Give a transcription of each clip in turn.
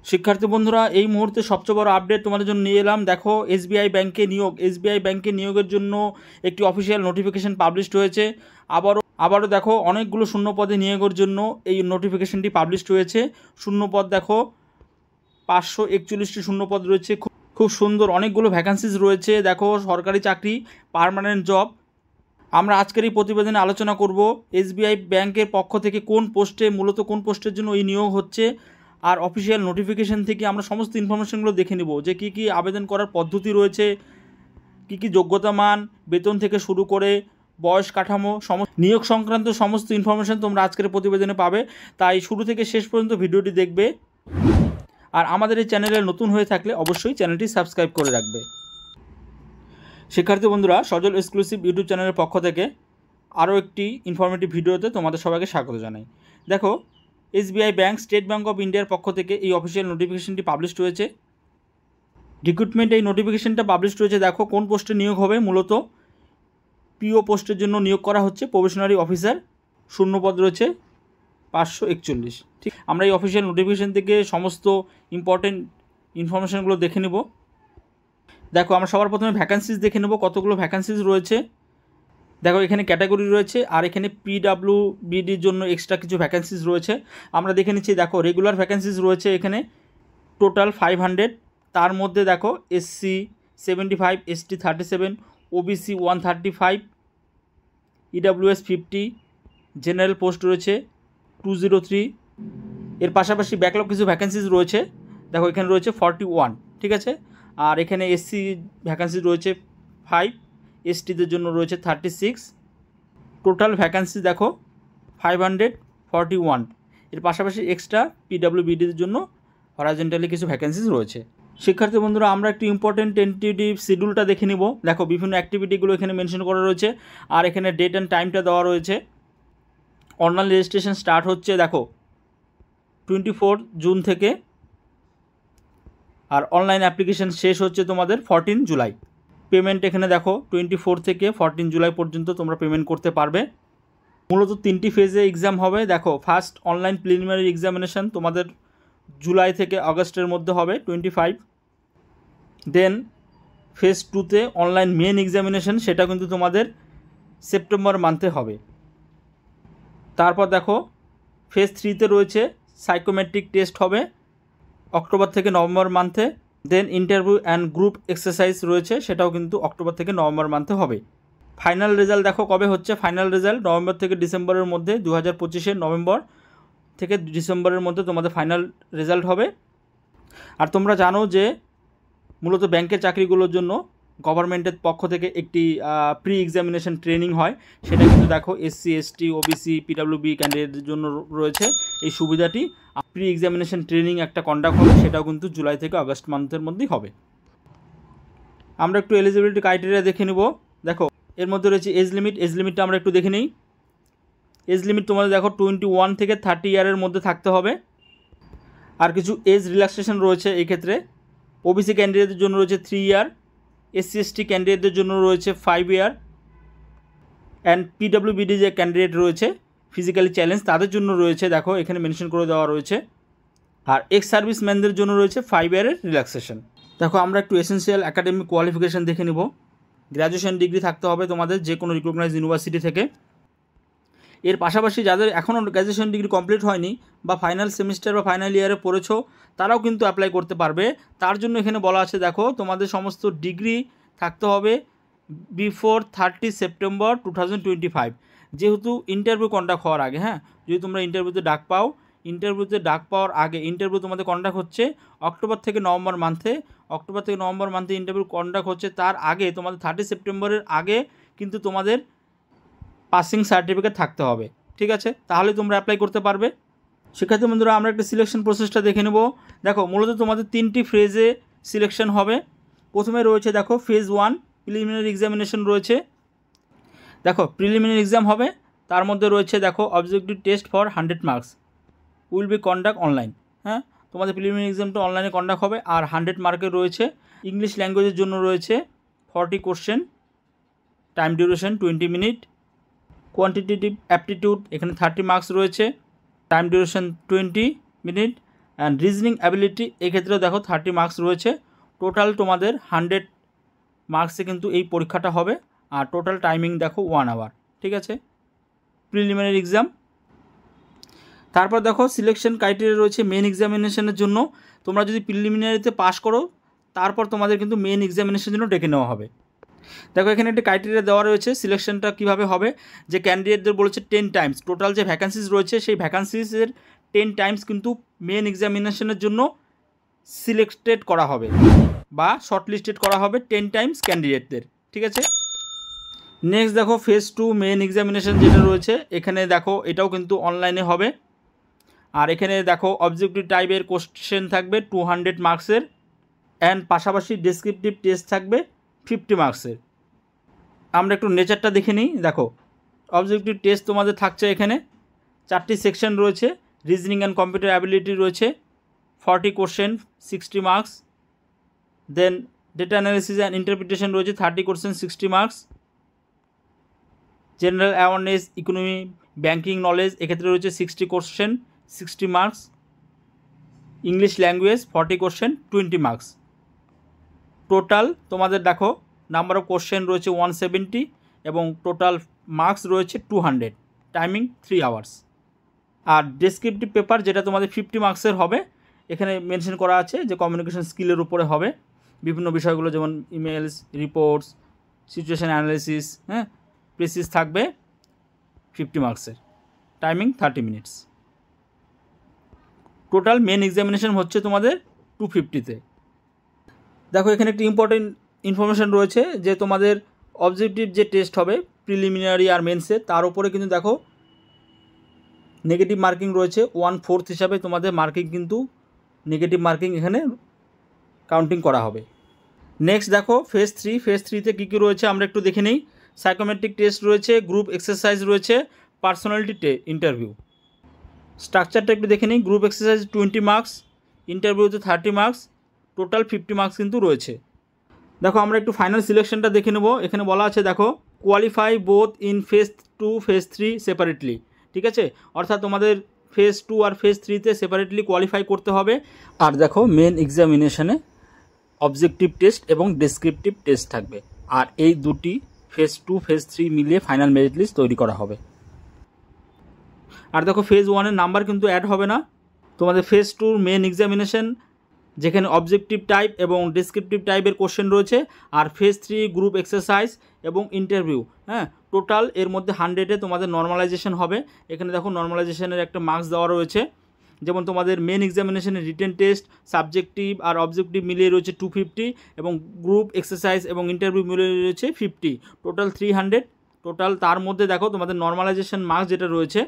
শিক্ষার্থী বন্ধুরা, এই মুহূর্তে সবচেয়ে বড় আপডেট তোমাদের জন্য নিয়ে এলাম। দেখো, এসবিআই ব্যাংকে নিয়োগের জন্য একটি অফিসিয়াল নোটিফিকেশন পাবলিশড হয়েছে। আবারও দেখো, অনেকগুলো শূন্য পদে নিয়োগের জন্য এই নোটিফিকেশনটি পাবলিশড হয়েছে। শূন্য পদ দেখো 541টি শূন্য পদ রয়েছে। খুব সুন্দর অনেকগুলো ভ্যাকান্সিজ রয়েছে। দেখো, সরকারি চাকরি, পার্মানেন্ট জব। আমরা আজকের এই প্রতিবেদনে আলোচনা করব এসবিআই ব্যাংকের পক্ষ থেকে কোন পোস্টের জন্য এই নিয়োগ হচ্ছে, আর অফিসিয়াল নোটিফিকেশন থেকে আমরা সমস্ত ইনফরমেশনগুলো দেখে নেব যে কী কী আবেদন করার পদ্ধতি রয়েছে, কী কী যোগ্যতা মান, বেতন থেকে শুরু করে বয়স কাঠামো, নিয়োগ সংক্রান্ত সমস্ত ইনফরমেশন তোমরা আজকের প্রতিবেদনে পাবে। তাই শুরু থেকে শেষ পর্যন্ত ভিডিওটি দেখবে। আর আমাদের এই চ্যানেলে নতুন হয়ে থাকলে অবশ্যই চ্যানেলটি সাবস্ক্রাইব করে রাখবে। শিক্ষার্থী বন্ধুরা, সজল এক্সক্লুসিভ ইউটিউব চ্যানেলের পক্ষ থেকে আরও একটি ইনফরমেটিভ ভিডিওতে তোমাদের সবাইকে স্বাগত জানাই। দেখো, SBI bank, state bank of ইন্ডিয়ার পক্ষ থেকে এই অফিসিয়াল নোটিফিকেশনটি পাবলিশড হয়েছে। রিক্রুটমেন্ট এই নোটিফিকেশনটা পাবলিশড হয়েছে। দেখো, কোন পোস্টে নিয়োগ হবে, মূলত পিও পোস্টের জন্য নিয়োগ করা হচ্ছে। প্রবেশনারি অফিসার, শূন্যপদ রয়েছে 541। ঠিক, আমরা এই অফিসিয়াল নোটিফিকেশন থেকে সমস্ত ইম্পর্টেন্ট ইনফরমেশনগুলো দেখে নেব। দেখো, আমরা সবার প্রথমে ভ্যাকান্সিজ দেখে নেব, কতগুলো ভ্যাকান্সিজ রয়েছে। দেখো, এখানে ক্যাটাগরি রয়েছে, আর এখানে পিডাব্লিউবিডির জন্য এক্সট্রা কিছু ভ্যাকান্সিজ রয়েছে। আমরা দেখে নিচ্ছি। দেখো, রেগুলার ভ্যাকান্সিজ রয়েছে এখানে টোটাল 500। তার মধ্যে দেখো, SC 75, ST 37, OBC 135, EWS 50, general post রয়েছে 203। এর পাশাপাশি ব্যাকলগ কিছু ভ্যাকান্সিজ রয়েছে। দেখো, এখানে রয়েছে 41। ঠিক আছে, আর এখানে এসসি ভ্যাকান্সি রয়েছে 5, এসটিদের জন্য রয়েছে 36। টোটাল ভ্যাকান্সি দেখো 541। এর পাশাপাশি এক্সট্রা পিডাব্লিউবিডির জন্য হরাইজন্টালি কিছু ভ্যাকান্সিজ রয়েছে। শিক্ষার্থী বন্ধুরা, আমরা একটু ইম্পর্টেন্ট টেন্টেটিভ শিডিউলটা দেখে নিব। দেখো, বিভিন্ন অ্যাক্টিভিটিগুলো এখানে মেনশন করা রয়েছে, আর এখানে ডেট অ্যান্ড টাইমটা দেওয়া রয়েছে। অনলাইন রেজিস্ট্রেশন স্টার্ট হচ্ছে দেখো 24 জুন থেকে, আর অনলাইন অ্যাপ্লিকেশন শেষ হচ্ছে তোমাদের 14 জুলাই। পেমেন্ট এখানে দেখো 24 থেকে 14 জুলাই পর্যন্ত তোমরা পেমেন্ট করতে পারবে। মূলত 3টি ফেজে এক্সাম হবে। দেখো, ফার্স্ট অনলাইন প্রিলিমিনারি এক্সামিনেশান তোমাদের জুলাই থেকে আগস্টের মধ্যে হবে 25। দেন ফেজ 2তে অনলাইন মেন এক্সামিনেশান, সেটা কিন্তু তোমাদের সেপ্টেম্বর মান্থে হবে। তারপর দেখো, ফেজ 3তে রয়েছে সাইকোমেট্রিক টেস্ট হবে অক্টোবর থেকে নভেম্বর মান্থে। Then interview and group exercise রয়েছে, সেটাও কিন্তু অক্টোবর থেকে নভেম্বর মান্থে হবে। ফাইনাল রেজাল্ট দেখো কবে হচ্ছে। ফাইনাল রেজাল্ট নভেম্বর থেকে ডিসেম্বরের মধ্যে, 2025-এর নভেম্বর থেকে ডিসেম্বরের মধ্যে তোমাদের ফাইনাল রেজাল্ট হবে। আর তোমরা জানো যে মূলত ব্যাংকের চাকরিগুলোর জন্য গভর্নমেন্টের পক্ষ থেকে একটি প্রি এক্সামিনেশন ট্রেনিং হয়। সেটা কিন্তু দেখো এসসি, এসটি, ওবিসি, পিডাব্লিউবি ক্যান্ডিডেটদের জন্য রয়েছে এই সুবিধাটি। প্রি এক্সামিনেশন ট্রেনিং একটা কন্ডাক্ট হবে, সেটাও কিন্তু জুলাই থেকে আগস্ট মান্থের মধ্যেই হবে। আমরা একটু এলিজিবিলিটি ক্রাইটেরিয়া দেখে নেব। দেখো, এর মধ্যে রয়েছে এজ লিমিটটা আমরা একটু দেখে নিই। এজ লিমিট তোমাদের দেখো 21 থেকে 30 ইয়ারের মধ্যে থাকতে হবে। আর কিছু এজ রিল্যাক্সেশন রয়েছে এই ক্ষেত্রে। ওবিসি ক্যান্ডিডেটদের জন্য রয়েছে 3 ইয়ার, এসসি এসটি ক্যান্ডিডেটদের জন্য রয়েছে 5 ইয়ার, অ্যান্ড পিডাব্লিউবিডি যে ক্যান্ডিডেট রয়েছে ফিজিক্যালি চ্যালেঞ্জ, তাদের জন্য রয়েছে দেখো এখানে মেনশন করে দেওয়া রয়েছে। আর এক্স সার্ভিসম্যানদের জন্য রয়েছে 5 ইয়ারের রিল্যাক্সেশন। দেখো, আমরা একটু এসেনশিয়াল একাডেমিক কোয়ালিফিকেশান দেখে নেব। গ্র্যাজুয়েশন ডিগ্রি থাকতে হবে তোমাদের যে কোনো রিকগনাইজড ইউনিভার্সিটি থেকে। এর পাশাপাশি যাদের এখনও গ্র্যাজুয়েশন ডিগ্রি কমপ্লিট হয়নি বা ফাইনাল সেমিস্টার বা ফাইনাল ইয়ারে পড়েছো, তারাও কিন্তু অ্যাপ্লাই করতে পারবে। তার জন্য এখানে বলা আছে, দেখো তোমাদের সমস্ত ডিগ্রি থাকতে হবে বিফোর 30 সেপ্টেম্বর 2025। যেহেতু ইন্টারভিউ কন্ডাক্ট হওয়ার আগে, হ্যাঁ, যদি তোমরা ইন্টারভিউতে ডাক পাওয়ার আগে ইন্টারভিউ তোমাদের কন্ডাক্ট হচ্ছে অক্টোবর থেকে নভেম্বর মান্থে ইন্টারভিউ কন্ডাক্ট হচ্ছে। তার আগে তোমাদের 30 সেপ্টেম্বরের আগে কিন্তু তোমাদের পাসিং সার্টিফিকেট থাকতে হবে। ঠিক আছে, তাহলে তোমরা অ্যাপ্লাই করতে পারবে। শিক্ষার্থী বন্ধুরা, আমরা একটা সিলেকশন প্রসেসটা দেখে নেব। দেখো, মূলত তোমাদের 3টি ফেজে সিলেকশন হবে। প্রথমে রয়েছে দেখো ফেজ 1 প্রিলিমিনারি এক্সামিনেশন রয়েছে। দেখো, প্রিলিমিনারি এক্সাম হবে, তার মধ্যে রয়েছে দেখো objective test for 100 marks will be conduct online. হ্যাঁ, তোমাদের প্রিলিমিনারি এক্সামটা অনলাইনে কন্ডাক্ট হবে। আর 100 মার্কের রয়েছে। ইংলিশ ল্যাঙ্গুয়েজের জন্য রয়েছে 40 question, time duration 20 minute. Quantitative aptitude এখানে 30 মার্কস রয়েছে, time duration 20 minute. And reasoning ability এক্ষেত্রেও দেখো 30 মার্কস রয়েছে। টোটাল তোমাদের 100 মার্কসে কিন্তু এই পরীক্ষাটা হবে। আর টোটাল টাইমিং দেখো 1 আওয়ার। ঠিক আছে, প্রিলিমিনারি এক্সাম। তারপর দেখো সিলেকশন ক্রাইটেরিয়া রয়েছে মেন এক্সামিনেশনের জন্য। তোমরা যদি প্রিলিমিনারিতে পাস করো তারপর তোমাদের কিন্তু মেন এক্সামিনেশনের জন্য ডেকে নেওয়া হবে। দেখো এখানে একটা ক্রাইটেরিয়া দেওয়া রয়েছে সিলেকশনটা কীভাবে হবে, যে ক্যান্ডিডেটদের বলেছে 10 টাইমস টোটাল যে ভ্যাকান্সিস রয়েছে সেই ভ্যাকান্সিসের 10 টাইমস কিন্তু মেন এক্সামিনেশনের জন্য সিলেক্টেড করা হবে বা শর্টলিস্টেড করা হবে 10 টাইমস ক্যান্ডিডেটদের। ঠিক আছে, নেক্সট দেখো ফেজ 2 মেন এক্সামিনেশন যেটা রয়েছে, এখানে দেখো এটাও কিন্তু অনলাইনে হবে। আর এখানে দেখো অবজেক্টিভ টাইপের কোশ্চেন থাকবে 200 মার্কসের অ্যান্ড পাশাপাশি ডেসক্রিপটিভ টেস্ট থাকবে 50 মার্কসের। আমরা একটু নেচারটা দেখে নিই। দেখো অবজেক্টিভ টেস্ট তোমাদের থাকছে এখানে 4টি সেকশন রয়েছে। রিজনিং অ্যান্ড কম্পিউটার অ্যাবিলিটি রয়েছে 40 question 60 marks. Then data analysis and interpretation রয়েছে 30 question 60 marks. General awareness, economy, banking knowledge এক্ষেত্রে রয়েছে 60 question 60 marks. English language 40 question 20 marks. Total তোমাদের দেখো নাম্বার অফ কোশ্চেন রয়েছে 170 এবং টোটাল মার্কস রয়েছে 200। Timing 3 hours. আর ডেসক্রিপটিভ পেপার যেটা তোমাদের 50 মার্কসের হবে, এখানে মেনশন করা আছে যে কমিউনিকেশন স্কিলের উপরে হবে বিভিন্ন বিষয়গুলো, যেমন ইমেলস, রিপোর্টস, সিচুয়েশন অ্যানালিসিস, হ্যাঁ, প্রেসিস থাকবে 50 মার্কসের। Timing 30 minutes. Total main examination হচ্ছে তোমাদের 250-তে। দেখো এখানে একটি ইম্পর্টেন্ট ইনফরমেশান রয়েছে যে তোমাদের অবজেক্টিভ যে টেস্ট হবে প্রিলিমিনারি আর মেন্সে, তার উপরে কিন্তু দেখো নেগেটিভ মার্কিং রয়েছে 1/4 হিসাবে তোমাদের মার্কিং কিন্তু নেগেটিভ মার্কিং এখানে কাউন্টিং করা হবে। নেক্সট দেখো ফেজ 3। ফেজ 3-তে কী কী রয়েছে আমরা একটু দেখে নিই। সাইকোমেট্রিক টেস্ট রয়েছে, গ্রুপ এক্সারসাইজ রয়েছে, পার্সোনালিটি ইন্টারভিউ। স্ট্রাকচারটা একটু দেখে নিই। গ্রুপ এক্সারসাইজ 20 মার্কস, ইন্টারভিউতে 30 মার্কস, টোটাল 50 মার্কস কিন্তু রয়েছে। দেখো আমরা একটু ফাইনাল সিলেকশনটা দেখে নেব। এখানে বলা আছে দেখো qualify both in phase 2 phase 3 separately. ঠিক আছে, অর্থাৎ তোমাদের ফেজ 2 আর ফেজ 3-তে সেপারেটলি কোয়ালিফাই করতে হবে। আর দেখো মেন এক্সামিনেশনে অবজেক্টিভ টেস্ট এবং ডেসক্রিপটিভ টেস্ট থাকবে। আর এই দুটি ফেজ 2 ফেজ 3 মিলিয়ে ফাইনাল মেরিট লিস্ট তৈরি করা হবে। আর দেখো ফেজ 1-এর নাম্বার কিন্তু অ্যাড হবে না। তোমাদের ফেজ 2 মেন এক্সামিনেশন যেখানে অবজেক্টিভ টাইপ এবং ডেসক্রিপটিভ টাইপের কোশ্চেন রয়েছে, আর ফেজ 3 গ্রুপ এক্সারসাইজ এবং ইন্টারভিউ। হ্যাঁ, টোটাল এর মধ্যে 100-এ তোমাদের নর্মালাইজেশন হবে। এখানে দেখো নর্মালাইজেশনের একটা মার্কস দেওয়া রয়েছে, যেমন তোমাদের মেন এক্সামিনেশনের রিটেন টেস্ট, সাবজেক্টিভ আর অবজেক্টিভ মিলিয়ে রয়েছে 250 এবং গ্রুপ এক্সারসাইজ এবং ইন্টারভিউ মিলিয়ে রয়েছে 50, টোটাল 300। টোটাল তার মধ্যে দেখো তোমাদের নর্মালাইজেশন মার্কস যেটা রয়েছে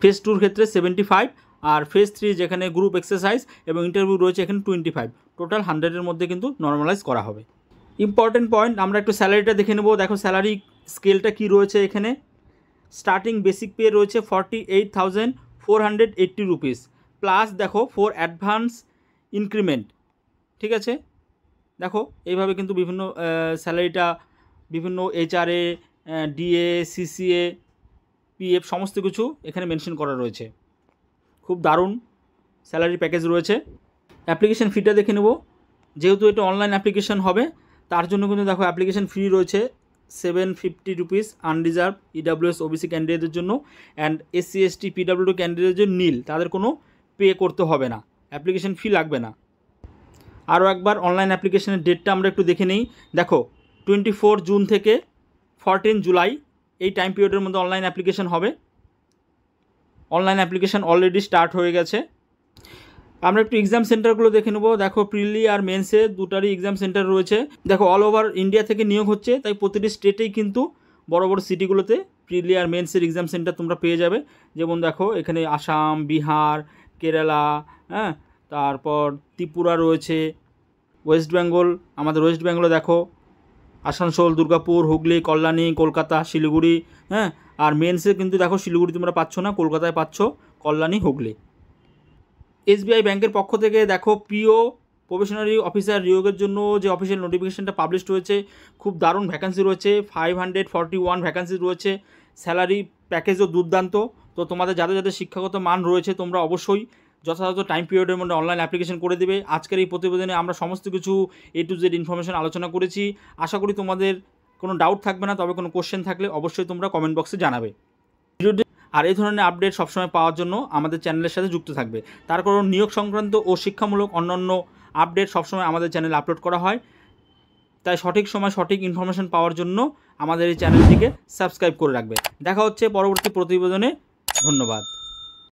ফেজ 2-র ক্ষেত্রে 75 আর ফেজ 3 যেখানে গ্রুপ এক্সারসাইজ এবং ইন্টারভিউ রয়েছে এখানে 25, টোটাল 100-এর মধ্যে কিন্তু নর্মালাইজ করা হবে। ইম্পর্টেন্ট পয়েন্ট আমরা একটু স্যালারিটা দেখে নেব। দেখো স্যালারি স্কেলটা কী রয়েছে এখানে। স্টার্টিং বেসিক পে রয়েছে 48,480 রুপিস প্লাস দেখো ফর অ্যাডভান্স ইনক্রিমেন্ট। ঠিক আছে, দেখো এইভাবে কিন্তু বিভিন্ন স্যালারিটা বিভিন্ন এইচআরএ, ডিএ, সিসিএ, পিএফ সমস্ত কিছু এখানে মেনশন করা রয়েছে। খুব দারুণ স্যালারি প্যাকেজ রয়েছে। অ্যাপ্লিকেশন ফিটা দেখে নেব। যেহেতু এটা অনলাইন অ্যাপ্লিকেশন হবে তার জন্য কিন্তু দেখো অ্যাপ্লিকেশন ফি রয়েছে 750 রুপিস আনরিজার্ভ ইডাব্লিউএস ওবিসি ক্যান্ডিডেটদের জন্য, অ্যান্ড এসসি এসটি পিডাব্লিউডি ক্যান্ডিডেটের জন্য নীল, তাদের কোনো পে করতে হবে না, অ্যাপ্লিকেশন ফি লাগবে না। আরও একবার অনলাইন অ্যাপ্লিকেশনের ডেটটা আমরা একটু দেখে নিই। দেখো 24 জুন থেকে 14 জুলাই এই টাইম পিরিয়ডের মধ্যে অনলাইন অ্যাপ্লিকেশন হবে। অনলাইন অ্যাপ্লিকেশন অলরেডি স্টার্ট হয়ে গেছে। আমরা একটু এক্সাম সেন্টারগুলো দেখে নেবো। দেখো প্রিলি আর মেন্সে দুটারই এক্সাম সেন্টার রয়েছে। দেখো অল ওভার ইন্ডিয়া থেকে নিয়োগ হচ্ছে, তাই প্রতিটি স্টেটেই কিন্তু বড় বড় সিটিগুলোতে প্রিলি আর মেন্সের এক্সাম সেন্টার তোমরা পেয়ে যাবে। যেমন দেখো এখানে আসাম, বিহার, কেরালা, হ্যাঁ, তারপর ত্রিপুরা রয়েছে, ওয়েস্ট বেঙ্গল, আমাদের ওয়েস্ট বেঙ্গলে দেখো আসানসোল, দুর্গাপুর, হুগলি, কল্যাণী, কলকাতা, শিলিগুড়ি, হ্যাঁ। আর মেন্সে কিন্তু দেখো শিলিগুড়ি তোমরা পাচ্ছ না, কলকাতায় পাচ্ছ, কল্যাণী, হুগলি। এসবিআই ব্যাংকের পক্ষ থেকে দেখো পিও প্রফেশনারি অফিসার নিয়োগের জন্য যে অফিসিয়াল নোটিফিকেশনটা পাবলিশড হয়েছে, খুব দারুণ ভ্যাকান্সি রয়েছে, 541 ভ্যাকান্সি রয়েছে। স্যালারি প্যাকেজও দুর্দান্ত। তো তোমাদের যাদের যাদের শিক্ষাগত মান রয়েছে তোমরা অবশ্যই যথাযথ টাইম পিরিয়ডের মধ্যে অনলাইন অ্যাপ্লিকেশন করে দেবে। আজকের এই প্রতিবেদনে আমরা সমস্ত কিছু A to Z ইনফরমেশন আলোচনা করেছি। আশা করি তোমাদের কোনো ডাউট থাকবে না, তবে কোনো কোশ্চেন থাকলে অবশ্যই তোমরা কমেন্ট বক্সে জানাবে। আর এই ধরনের আপডেট সবসময় পাওয়ার জন্য আমাদের চ্যানেলের সাথে যুক্ত থাকবে। তার কারণ নিয়োগ সংক্রান্ত ও শিক্ষামূলক অন্যান্য আপডেট সবসময় আমাদের চ্যানেলে আপলোড করা হয়। তাই সঠিক সময় সঠিক ইনফরমেশন পাওয়ার জন্য আমাদের এই চ্যানেলটিকে সাবস্ক্রাইব করে রাখবে। দেখা হচ্ছে পরবর্তী প্রতিবেদনে। ধন্যবাদ।